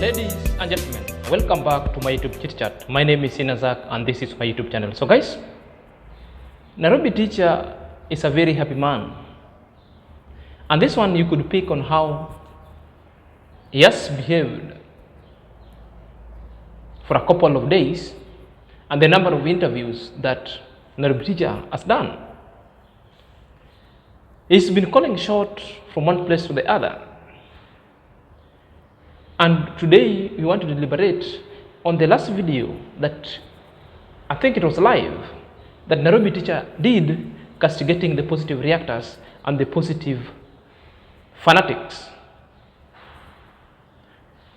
Ladies and gentlemen, welcome back to my YouTube chit chat. My name is Sinazak and this is my YouTube channel. So guys, Nairobi teacher is a very happy man. And this one you could pick on how he has behaved for a couple of days and the number of interviews that Nairobi teacher has done. He's been calling short from one place to the other. And today we want to deliberate on the last video that I think it was live that Nairobi teacher did, castigating the positive reactors and the positive fanatics.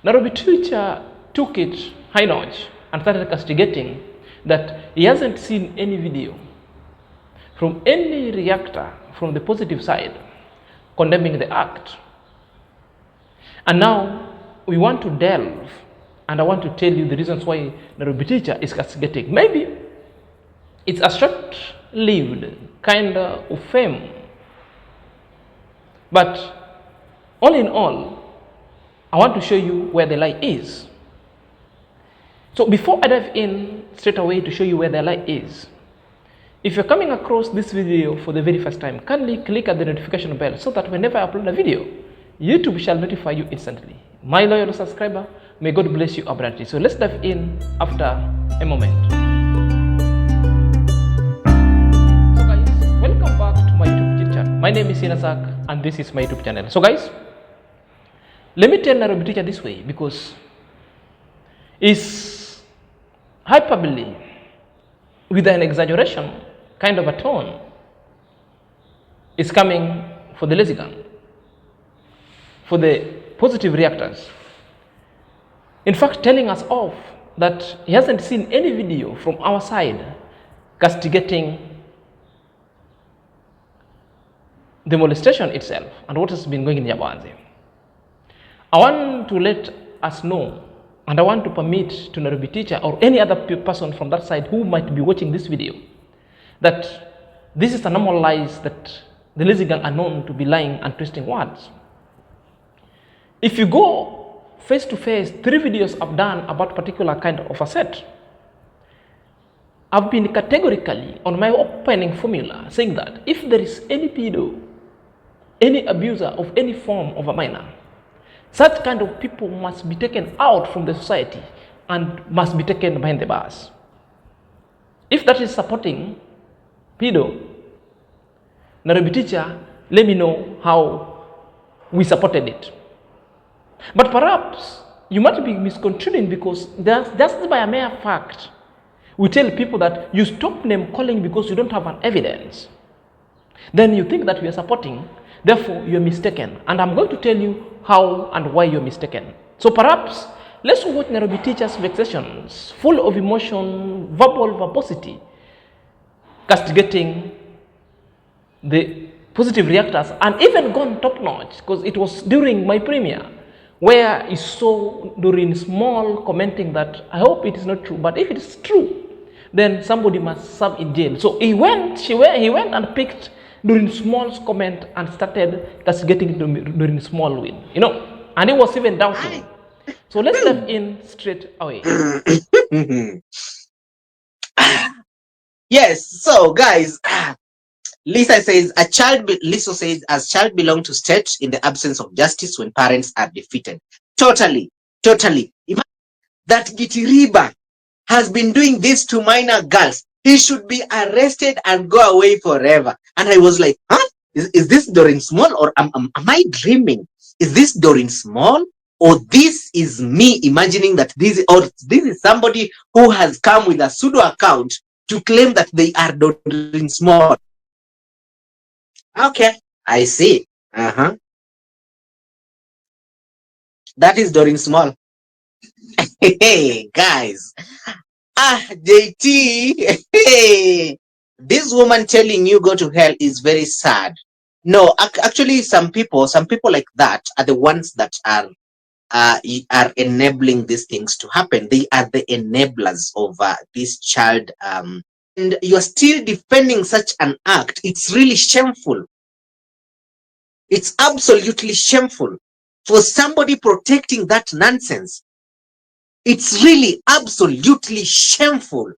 Nairobi teacher took it high notch and started castigating that he hasn't seen any video from any reactor from the positive side condemning the act. And now we want to delve, and I want to tell you the reasons why Nairobi teacher is castigating. Maybe it's a short-lived kind of fame, but all in all, I want to show you where the lie is. So before I dive in straight away to show you where the lie is, if you're coming across this video for the very first time, kindly click at the notification bell so that whenever I upload a video, YouTube shall notify you instantly. My loyal subscriber, may God bless you abundantly. So let's dive in after a moment. So guys, welcome back to my YouTube chit chat. My name is Sinazak and this is my YouTube channel. So guys, let me tell Nairobi teacher this way, because it's hyperbole with an exaggeration kind of a tone is coming for the lazy gun, for the positive reactors. In fact, telling us off that he hasn't seen any video from our side castigating the molestation itself and what has been going in Yabanzi. I want to let us know, and I want to permit to Nairobi teacher or any other person from that side who might be watching this video, that this is a normal lies that the lazy gang are known to be lying and twisting words. If you go face to face, 3 videos I've done about particular kind of a set, I've been categorically on my opening formula saying that if there is any pedo, any abuser of any form of a minor, such kind of people must be taken out from the society and must be taken behind the bars. If that is supporting pedo, Nairobi teacher, let me know how we supported it. But perhaps you might be misconstruing, because just by a mere fact, we tell people that you stop name calling because you don't have an evidence. Then you think that we are supporting, therefore you are mistaken. And I'm going to tell you how and why you're mistaken. So perhaps let's watch Nairobi teacher's vexations, full of emotion, verbal verbosity, castigating the positive reactors, and even gone top notch, because it was during my premiere where he saw during small commenting that I hope it is not true, but if it is true, then somebody must serve in jail. So he went and picked during small comment and started castigating during small win, and he was even doubting. So let's dive in straight away. Yes, so guys, Lisa says, Lisa says, as child belong to state in the absence of justice when parents are defeated. Totally. Imagine that Gitiriba has been doing this to minor girls. He should be arrested and go away forever. And I was like, huh? Is this Doreen Small, or am I dreaming? Is this Doreen Small, or this is me imagining that this is somebody who has come with a pseudo account to claim that they are Doreen Small? Okay, I see. That is Doreen Small. Hey, guys. JT. Hey. This woman telling you go to hell is very sad. No, actually, some people like that are the ones that are enabling these things to happen. They are the enablers of this child. And you are still defending such an act. It's really shameful. It's absolutely shameful for somebody protecting that nonsense. It's really absolutely shameful.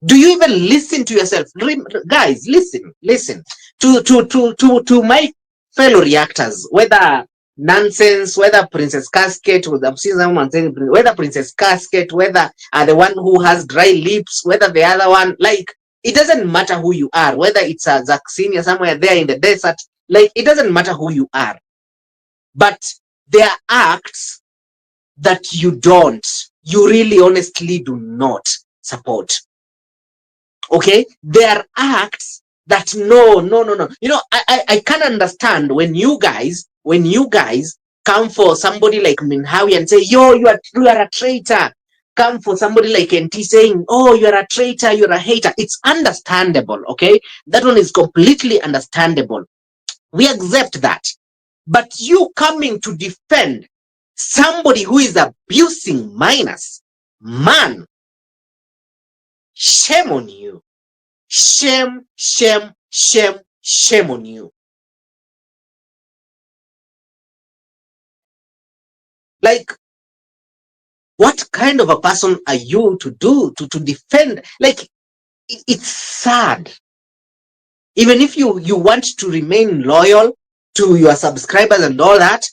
Do you even listen to yourself? Guys, listen to my fellow reactors, whether nonsense, whether Princess Casket, I'm seeing someone saying whether Princess Casket, whether the one who has dry lips, whether the other one, like, it doesn't matter who you are, whether it's a Zaxenia somewhere there in the desert, like, it doesn't matter who you are. But there are acts that you really honestly do not support. Okay, there are acts that no. You know, I can understand when you guys come for somebody like Minhawi and say, yo, you are a traitor. Come for somebody like NT saying, oh, you're a traitor, you're a hater. It's understandable, okay? That one is completely understandable. We accept that. But you coming to defend somebody who is abusing minors, man, shame on you. Shame on you. Like, what kind of a person are you to defend? Like, it's sad. Even if you want to remain loyal to your subscribers and all that,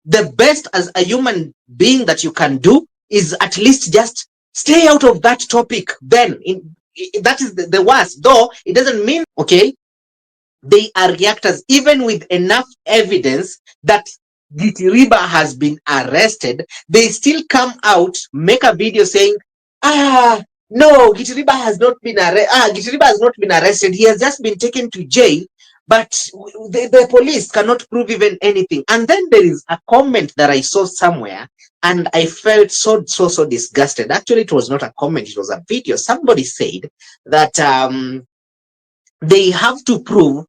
the best as a human being that you can do is at least just stay out of that topic. Then that is the worst, though it doesn't mean, okay, they are reactors, even with enough evidence that Gitiriba has been arrested, they still come out, make a video saying, no, Gitiriba has not been arrested. He has just been taken to jail, but the police cannot prove even anything. And then there is a comment that I saw somewhere, and I felt so disgusted. Actually, it was not a comment, it was a video. Somebody said that they have to prove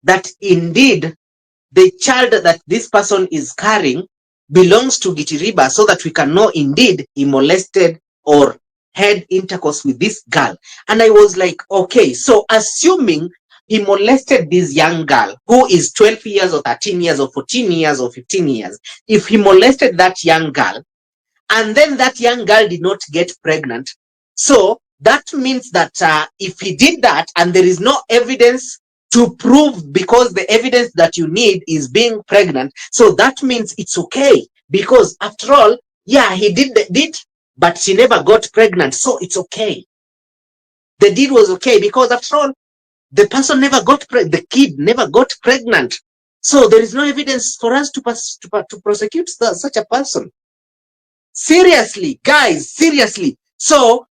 that indeed the child that this person is carrying belongs to Gitiriba, so that we can know indeed he molested or had intercourse with this girl. And I was like, okay, so assuming he molested this young girl who is 12 years or 13 years or 14 years or 15 years, if he molested that young girl and then that young girl did not get pregnant, so that means that if he did that and there is no evidence to prove, because the evidence that you need is being pregnant, so that means it's okay, because after all, yeah, he did but she never got pregnant, so it's okay. The deed was okay because after all, the person never got the kid never got pregnant, so there is no evidence for us to prosecute such a person. Seriously, guys, seriously. So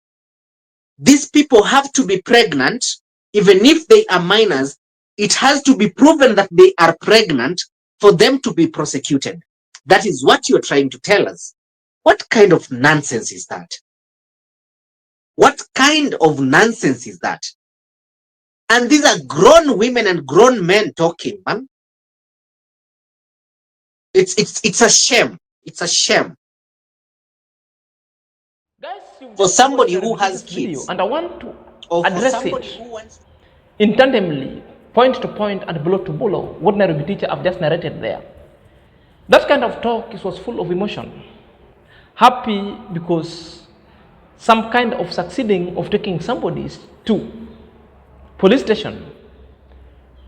these people have to be pregnant, even if they are minors. It has to be proven that they are pregnant for them to be prosecuted. That is what you're trying to tell us. What kind of nonsense is that? What kind of nonsense is that? And these are grown women and grown men talking, man. It's a shame. It's a shame. Guys, for somebody who has kids, and I want to address it in tandemly, point to point and blow to blow, what Nairobi teacher have just narrated there. That kind of talk was full of emotion. Happy because some kind of succeeding of taking somebody to police station.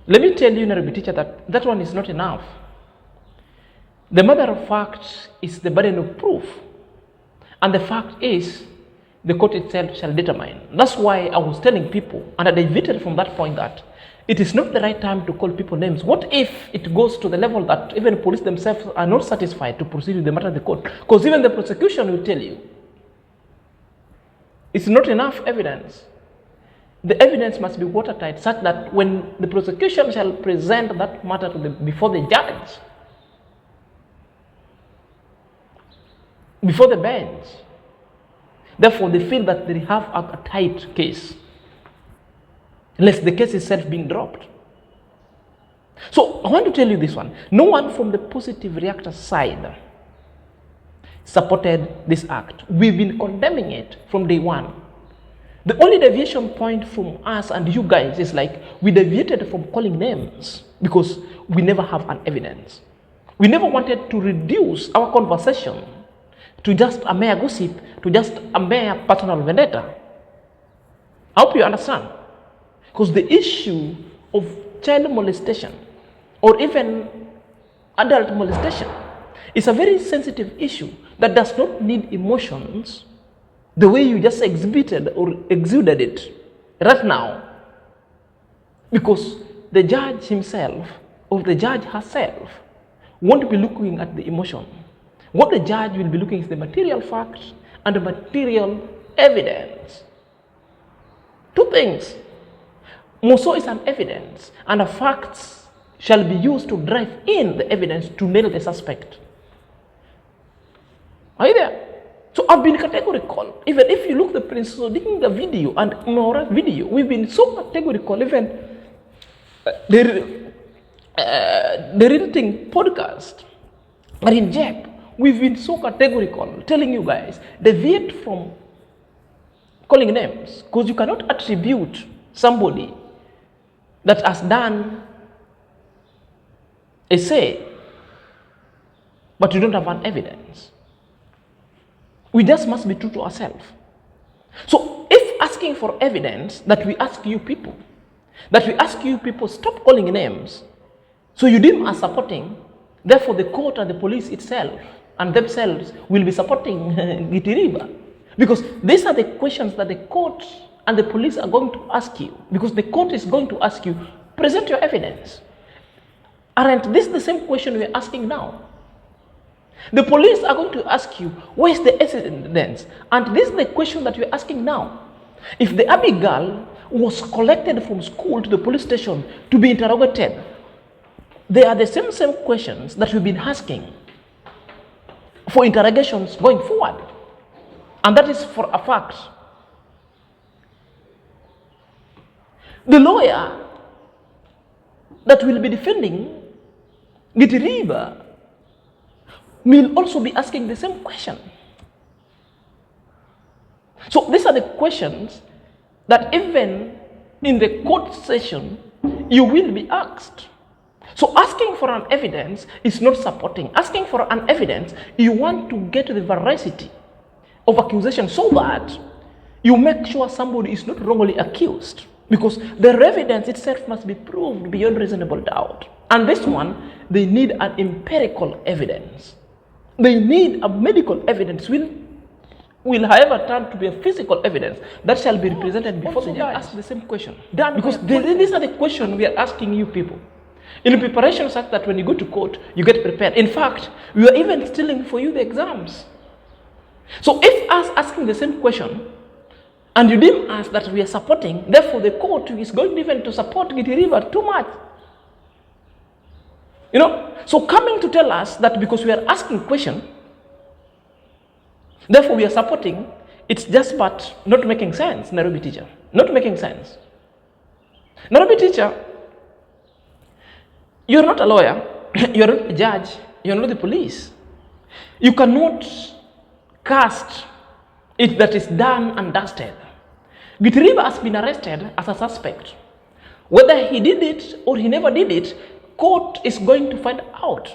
Let me tell you, Nairobi teacher, that that one is not enough. The matter of fact is the burden of proof. And the fact is, the court itself shall determine. That's why I was telling people, and I deviated from that point, that it is not the right time to call people names. What if it goes to the level that even police themselves are not satisfied to proceed with the matter of the court? Because even the prosecution will tell you, it's not enough evidence. The evidence must be watertight, such that when the prosecution shall present that matter before the judge, before the bench, therefore they feel that they have a tight case, unless the case itself being dropped. So I want to tell you this one. No one from the positive reactor side supported this act. We've been condemning it from day one. The only deviation point from us and you guys is like, we deviated from calling names because we never have an evidence. We never wanted to reduce our conversation to just a mere gossip, to just a mere personal vendetta. I hope you understand. Because the issue of child molestation or even adult molestation is a very sensitive issue that does not need emotions the way you just exhibited or exuded it right now, because the judge himself or the judge herself won't be looking at the emotion. What the judge will be looking is the material facts and the material evidence. Two things. More so is an evidence, and the facts shall be used to drive in the evidence to nail the suspect. Are you there? So I've been categorical. Even if you look the principle, digging the video and Marwa video, we've been so categorical. Even the editing podcast are in Jeb. We've been so categorical, telling you guys, deviate from calling names, because you cannot attribute somebody that has done a say, but you don't have an evidence. We just must be true to ourselves. So if asking for evidence that we ask you people, stop calling names, so you deem as supporting, therefore the court and the police itself and themselves will be supporting Gitiriba. Because these are the questions that the court and the police are going to ask you, because the court is going to ask you, present your evidence. Aren't this the same question we're asking now? The police are going to ask you, where is the evidence? And this is the question that we're asking now. If the Army girl was collected from school to the police station to be interrogated, they are the same questions that we've been asking for interrogations going forward. And that is for a fact. The lawyer that will be defending Gitiriba will also be asking the same question. So these are the questions that even in the court session you will be asked. So asking for an evidence is not supporting. Asking for an evidence, you want to get the veracity of accusation so that you make sure somebody is not wrongly accused, because the evidence itself must be proved beyond reasonable doubt. And this one, they need an empirical evidence. They need a medical evidence will however turn to be a physical evidence that shall be represented before the judge. Ask the same question. Because these are the questions we are asking you people. In preparation such that when you go to court, you get prepared. In fact, we are even stealing for you the exams. So if us asking the same question, and you deem us that we are supporting, therefore the court is going even to support Gitiriba too much. You know, so coming to tell us that because we are asking question, therefore we are supporting, it's just but not making sense, Nairobi teacher. Not making sense. Nairobi teacher, you're not a lawyer, you're not a judge, you're not the police. You cannot cast it that is done and dusted. Gitiriba has been arrested as a suspect. Whether he did it or he never did it, court is going to find out.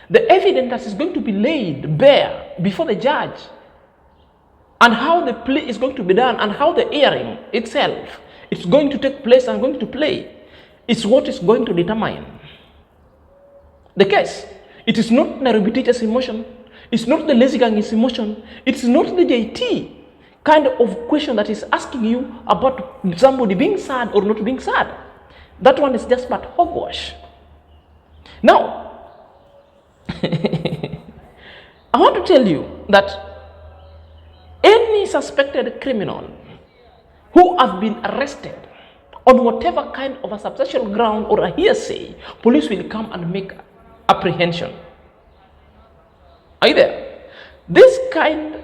The evidence that is going to be laid bare before the judge, and how the plea is going to be done, and how the hearing itself is going to take place and going to play, is what is going to determine the case. It is not Nairobi teacher's emotion. It's not the lazy gang's emotion. It's not the JT kind of question that is asking you about somebody being sad or not being sad. That one is just but hogwash. Now, I want to tell you that any suspected criminal who have been arrested on whatever kind of a substantial ground or a hearsay, police will come and make apprehension. Are you there? This kind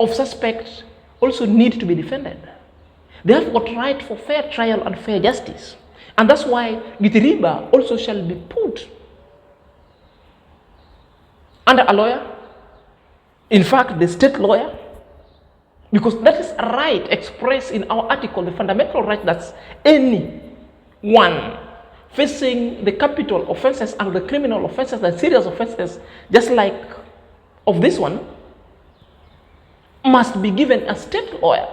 of suspects also need to be defended. They have got right for fair trial and fair justice. And that's why Gitiriba also shall be put under a lawyer. In fact, the state lawyer, because that is a right expressed in our article, the fundamental right that anyone facing the capital offenses and the criminal offenses, the serious offenses, just like of this one, must be given a state lawyer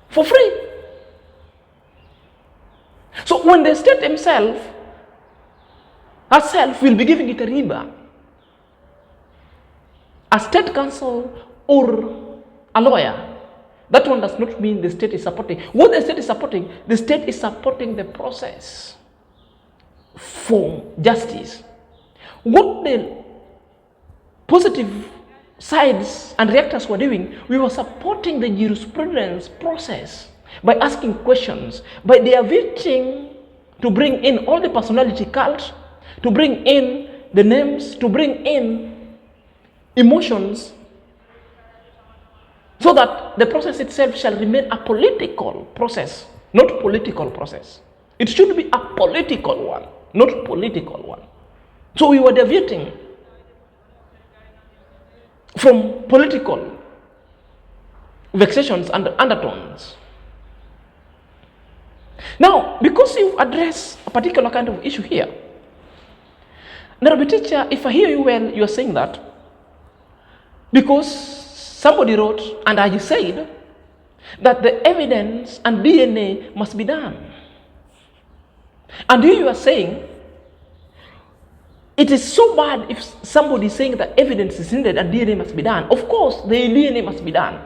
for free. So when the state herself will be giving Gitiriba a state counsel or a lawyer, that one does not mean the state is supporting. What the state is supporting, the state is supporting the process for justice. What the positive sides and reactors were doing, we were supporting the jurisprudence process by asking questions, by deviating to bring in all the personality cult, to bring in the names, to bring in emotions, so that the process itself shall remain a political process, not political process. It should be a political one, not political one. So we were deviating from political vexations and undertones. Now, because you address a particular kind of issue here, Nairobi teacher, if I hear you well, you are saying that because somebody wrote and I said that the evidence and DNA must be done. And you are saying it is so bad if somebody is saying that evidence is needed and DNA must be done. Of course, the DNA must be done.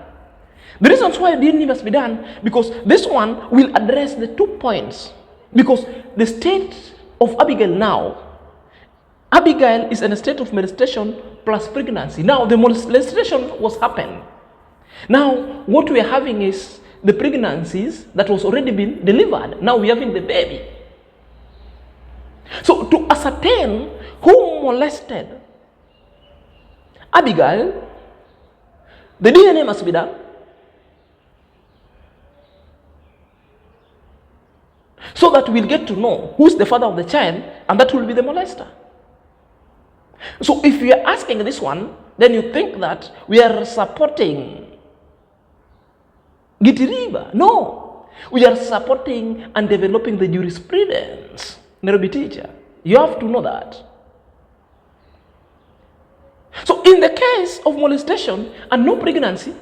The reasons why DNA must be done, because this one will address the 2 points. Because the state of Abigail now, Abigail is in a state of molestation plus pregnancy. Now, the molestation was happened. Now, what we are having is the pregnancies that was already been delivered. Now, we are having the baby. So, to ascertain who molested Abigail, the DNA must be done. So that we'll get to know who's the father of the child, and that will be the molester. So if you are asking this one, then you think that we are supporting Gitiriba. No, we are supporting and developing the jurisprudence. Nairobi teacher, you have to know that. So in the case of molestation and no pregnancy,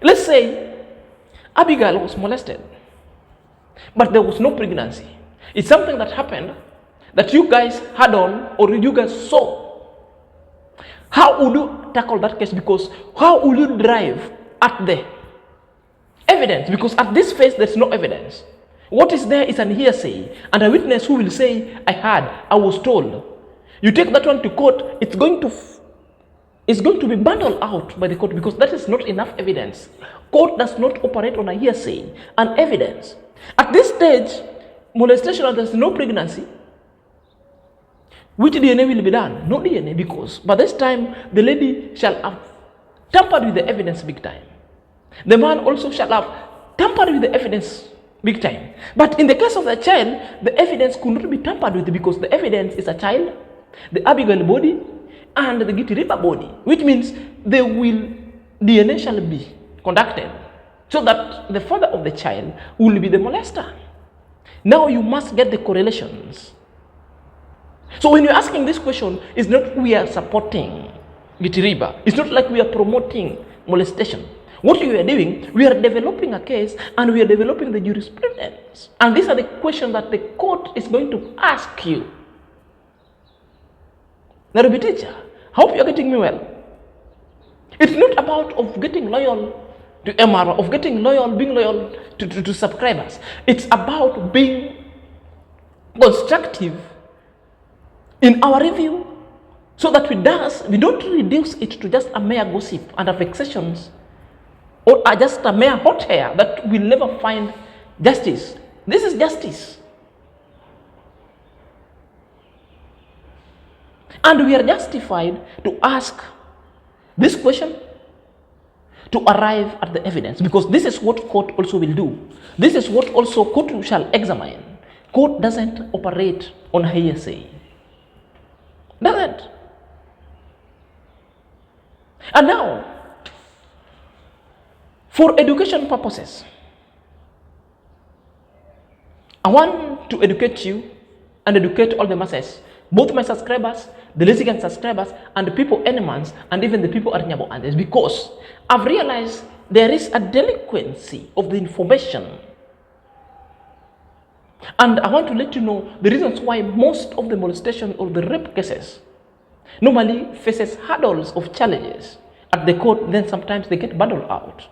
let's say Abigail was molested, but there was no pregnancy. It's something that happened that you guys had on or you guys saw. How would you tackle that case? Because how will you drive at the evidence? Because at this phase, there's no evidence. What is there is an hearsay, and a witness who will say, I heard, I was told. You take that one to court, it's going to be bundled out by the court, because that is not enough evidence. Court does not operate on a hearsay and evidence. At this stage, molestation and there's no pregnancy, which DNA will be done? No DNA, because by this time the lady shall have tampered with the evidence big time. The man also shall have tampered with the evidence big time. But in the case of the child, the evidence could not be tampered with, because the evidence is a child, the Abigail body, and the Gitiriba body, which means DNA shall be conducted, so that the father of the child will be the molester. Now you must get the correlations. So when you're asking this question, it's not we are supporting Gitiriba. It's not like we are promoting molestation. What we are doing, we are developing a case and we are developing the jurisprudence. And these are the questions that the court is going to ask you. Nairobi teacher, hope you're getting me well. It's not about of getting loyal to Marwa, of being loyal to subscribers. It's about being constructive in our review, so that we don't reduce it to just a mere gossip and vexations, or just a mere hot air that will never find justice. This is justice. And we are justified to ask this question to arrive at the evidence, because this is what court also will do. This is what also court shall examine. Court doesn't operate on hearsay. Doesn't. And now, for education purposes, I want to educate you and educate all the masses both my subscribers, the litigant subscribers, and the people Enemans, and even the people at Nyabo Andes, because I've realized there is a delinquency of the information. And I want to let you know the reasons why most of the molestation or the rape cases normally faces hurdles of challenges at the court, then sometimes they get bundled out.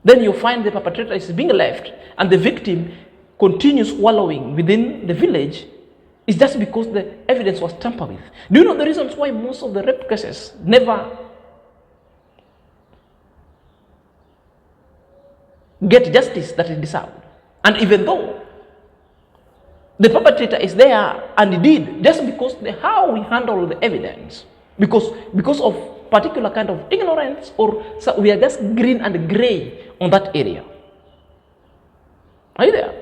Then you find the perpetrator is being left and the victim continues wallowing within the village. It's just because the evidence was tampered with. Do you know the reasons why most of the rape cases never get justice that is deserved? And even though the perpetrator is there and he did, just because how we handle the evidence, because of particular kind of ignorance, or so we are just green and gray on that area. Are you there?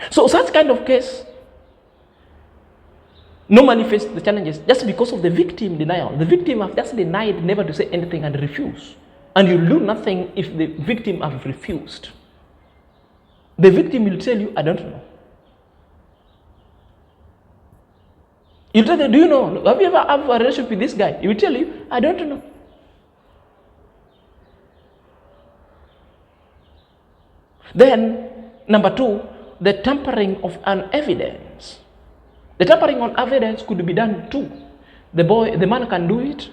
So such kind of case normally face the challenges just because of the victim denial. The victim have just denied never to say anything and refuse. And you do nothing if the victim have refused. The victim will tell you, I don't know. You'll tell them, do you know? Have you ever had a relationship with this guy? He will tell you, I don't know. Then, number two, the tampering of an evidence. The tampering on evidence could be done too. The man can do it,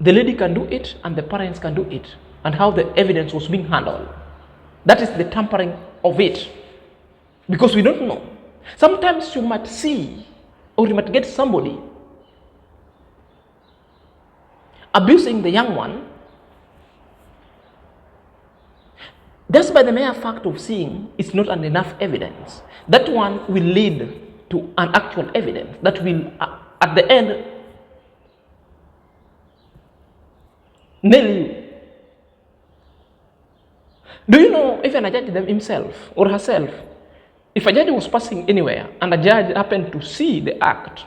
the lady can do it, and the parents can do it. And how the evidence was being handled. That is the tampering of it. Because we don't know. Sometimes you might see, or you might get somebody abusing the young one just by the mere fact of seeing. It's not enough evidence. That one will lead to an actual evidence that will at the end nail you. Do you know if a judge himself or herself, if a judge was passing anywhere and a judge happened to see the act,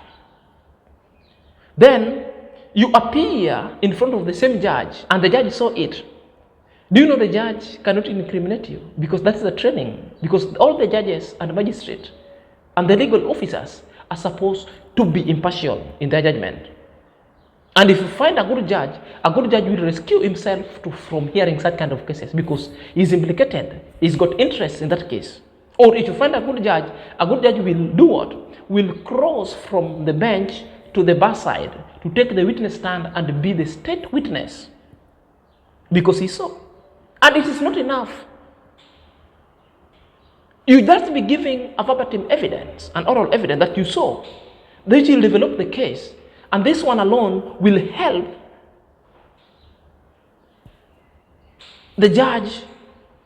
then you appear in front of the same judge and the judge saw it. Do you know the judge cannot incriminate you? Because that's the training. Because all the judges and the magistrate and the legal officers are supposed to be impartial in their judgment. And if you find a good judge will rescue himself from hearing such kind of cases because he's implicated, he's got interest in that case. Or if you find a good judge will do what? Will cross from the bench to the bar side to take the witness stand and be the state witness because he saw. And it is not enough. You just be giving a verbatim evidence, an oral evidence that you saw. They will develop the case. And this one alone will help the judge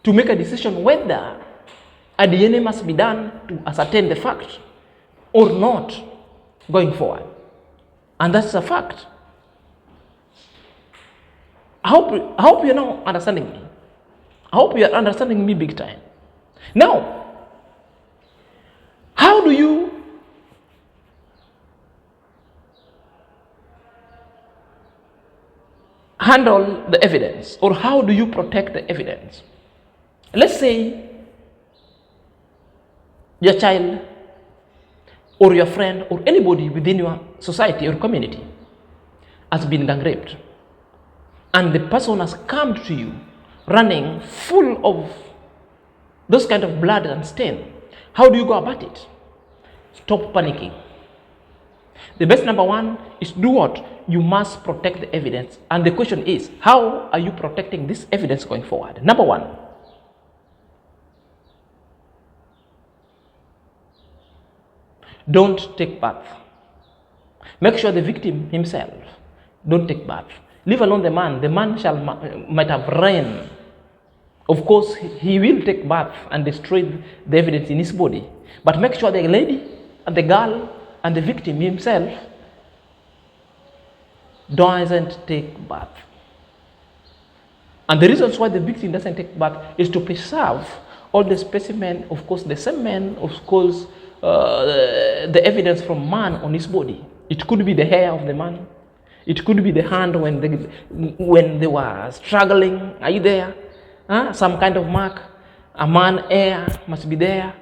to make a decision whether a DNA must be done to ascertain the fact or not going forward. And that's a fact. I hope you're now understanding me. I hope you are understanding me big time. Now, how do you handle the evidence, or how do you protect the evidence? Let's say your child or your friend or anybody within your society or community has been gang raped, and the person has come to you running full of those kind of blood and stain. How do you go about it? Stop panicking. The best number one is do what? You must protect the evidence. And the question is, how are you protecting this evidence going forward? Number one, don't take bath. Make sure the victim himself don't take bath. Leave alone the man. The man might have ran. Of course, he will take bath and destroy the evidence in his body. But make sure the lady and the girl and the victim himself doesn't take bath. And the reasons why the victim doesn't take bath is to preserve all the specimen, of course, the semen, of course, the evidence from man on his body. It could be the hair of the man. It could be the hand when they were struggling. Are you there? Some kind of mark. A man hair must be there.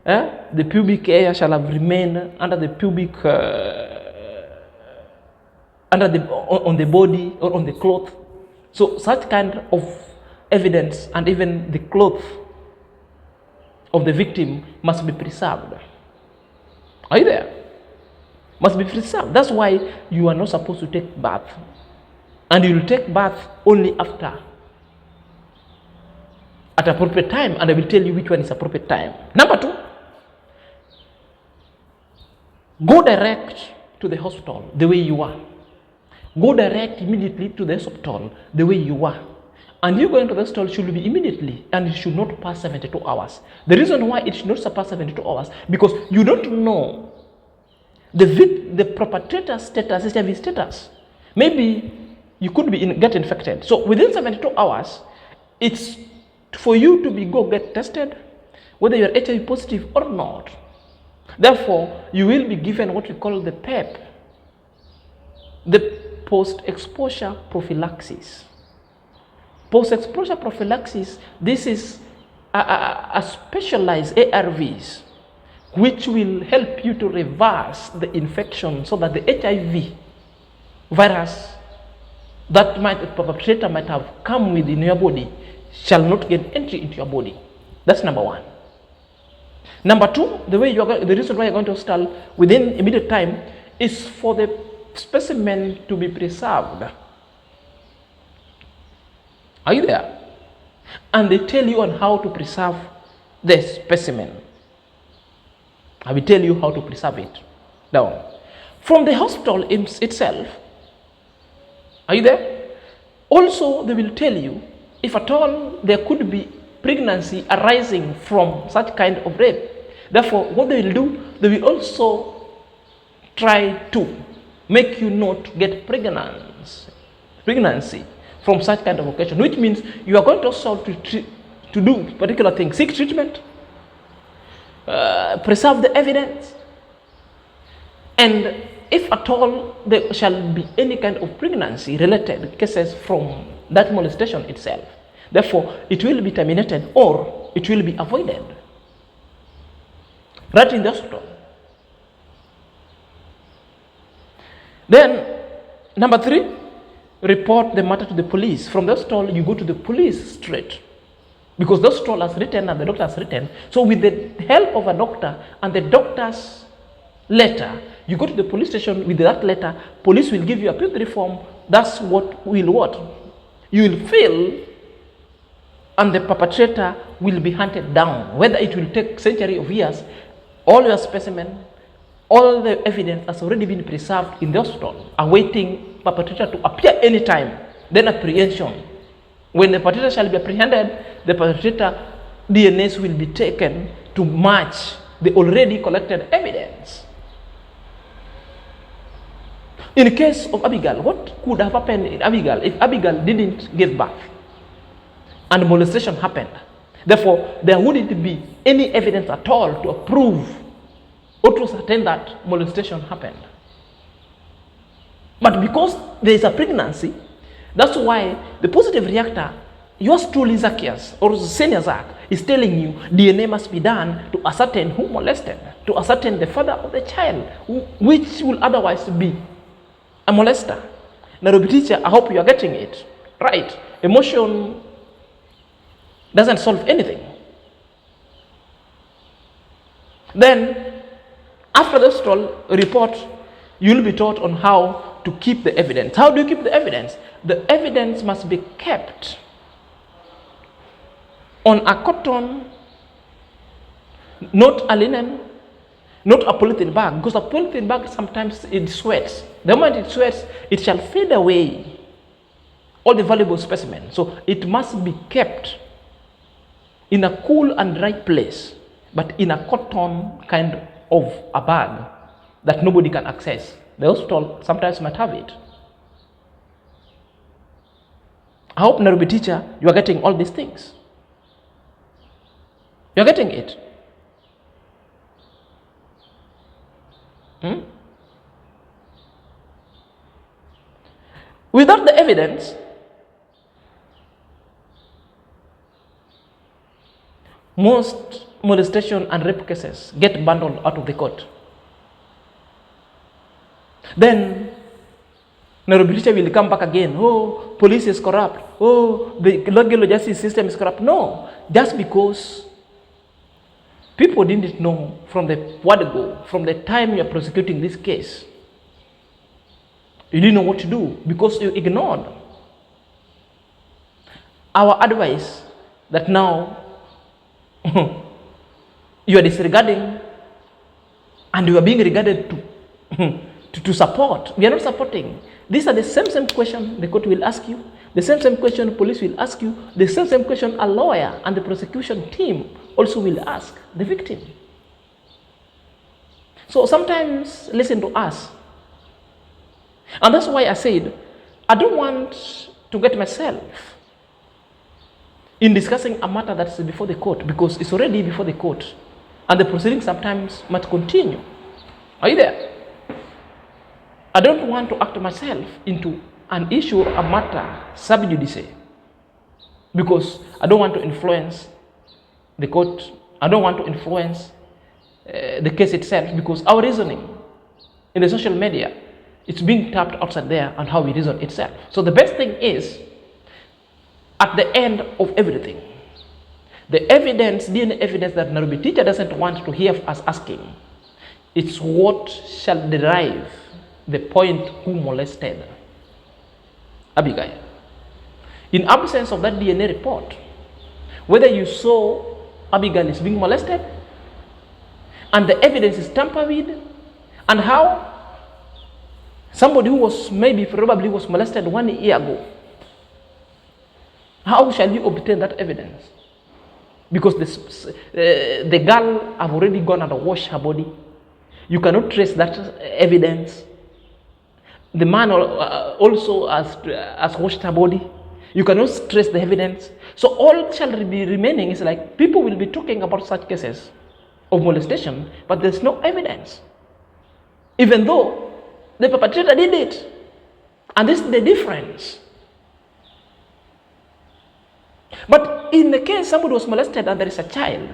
the pubic hair shall have remained under the pubic, on the body or on the cloth. So such kind of evidence and even the cloth of the victim must be preserved. Are you there? Must be preserved. That's why you are not supposed to take bath. And you will take bath only after, at appropriate time, and I will tell you which one is appropriate time. Number 2, go direct to the hospital the way you are. Go direct immediately to the hospital the way you are. And you going to the hospital should be immediately, and it should not pass 72 hours. The reason why it should not surpass 72 hours, because you don't know the perpetrator's status, HIV status. Maybe you could get infected. So within 72 hours, it's for you to go get tested, whether you're HIV positive or not. Therefore, you will be given what we call the PEP, the post-exposure prophylaxis. Post-exposure prophylaxis, this is a specialized ARVs which will help you to reverse the infection so that the HIV virus that the perpetrator might have come with in your body shall not get entry into your body. That's number 1. Number 2, the reason why you're going to hospital within immediate time is for the specimen to be preserved. Are you there? And they tell you on how to preserve the specimen. I will tell you how to preserve it. Now, from the hospital itself, are you there? Also, they will tell you if at all there could be pregnancy arising from such kind of rape. Therefore, what they will do, they will also try to make you not get pregnancy from such kind of occasion, which means you are going to also to do particular things, seek treatment, preserve the evidence, and if at all there shall be any kind of pregnancy related cases from that molestation itself, therefore it will be terminated or it will be avoided right in the hospital. Then number 3, report the matter to the police. From the hospital you go to the police straight, because the hospital has written and the doctor has written. So with the help of a doctor and the doctor's letter, you go to the police station with that letter. Police will give you a P3 form. That's what you will fill, and the perpetrator will be hunted down. Whether it will take century of years, all your specimen, all the evidence has already been preserved in the hospital, awaiting perpetrator to appear anytime. Then apprehension. When the perpetrator shall be apprehended, the perpetrator DNAs will be taken to match the already collected evidence. In the case of Abigail, what could have happened in Abigail if Abigail didn't give birth and molestation happened? Therefore, there wouldn't be any evidence at all to prove or to ascertain that molestation happened. But because there is a pregnancy, that's why the positive reactor, yours truly Zacchaeus or senior Zach, is telling you DNA must be done to ascertain who molested, to ascertain the father of the child, which will otherwise be a molester. Nairobi teacher, I hope you are getting it right. Emotion doesn't solve anything. Then, after the hospital report, you'll be taught on how to keep the evidence. How do you keep the evidence? The evidence must be kept on a cotton, not a linen, not a polythene bag, because a polythene bag sometimes it sweats. The moment it sweats, it shall fade away all the valuable specimens. So it must be kept in a cool and dry place, but in a cotton kind of a bag that nobody can access. The hospital sometimes might have it. I hope, Nairobi teacher, you are getting all these things. You are getting it. Without the evidence, most molestation and rape cases get bundled out of the court. Then Nairobi will come back again. Oh, police is corrupt. Oh, the legal justice system is corrupt. No, just because people didn't know from the word go, from the time you are prosecuting this case, you didn't know what to do because you ignored our advice that now you are disregarding and you are being regarded to support. We are not supporting. These are the same question the court will ask you, the same question police will ask you, the same question a lawyer and the prosecution team also will ask the victim. So sometimes listen to us. And that's why I said, I don't want to get myself in discussing a matter that's before the court because it's already before the court and the proceedings sometimes might continue. Are you there? I don't want to act myself into an issue, a matter sub judice, because I don't want to influence the court. I don't want to influence the case itself, because our reasoning in the social media, it's being tapped outside there and how we reason itself. So the best thing is, at the end of everything, the evidence, DNA evidence that Nairobi teacher doesn't want to hear us asking, it's what shall derive the point who molested Abigail. In absence of that DNA report, whether you saw Abigail is being molested and the evidence is tampered with, and how somebody who was probably was molested 1 year ago, how shall you obtain that evidence? Because the girl have already gone and washed her body. You cannot trace that evidence. The man also has washed her body. You cannot trace the evidence. So all shall be remaining is like people will be talking about such cases of molestation, but there's no evidence. Even though the perpetrator did it. And this is the difference. But in the case somebody was molested and there is a child,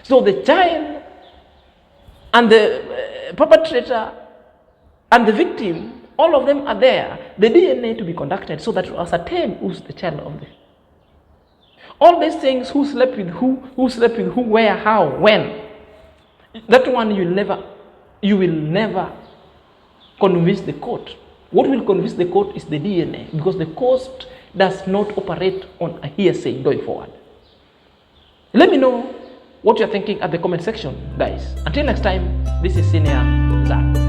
so the child and the perpetrator and the victim, all of them are there. The DNA to be conducted so that you ascertain who's the child of the. All these things, who slept with who, where, how, when. That one you will never convince the court. What will convince the court is the DNA, because the court does not operate on a hearsay going forward. Let me know what you're thinking at the comment section, guys. Until next time, this is Senior Zach.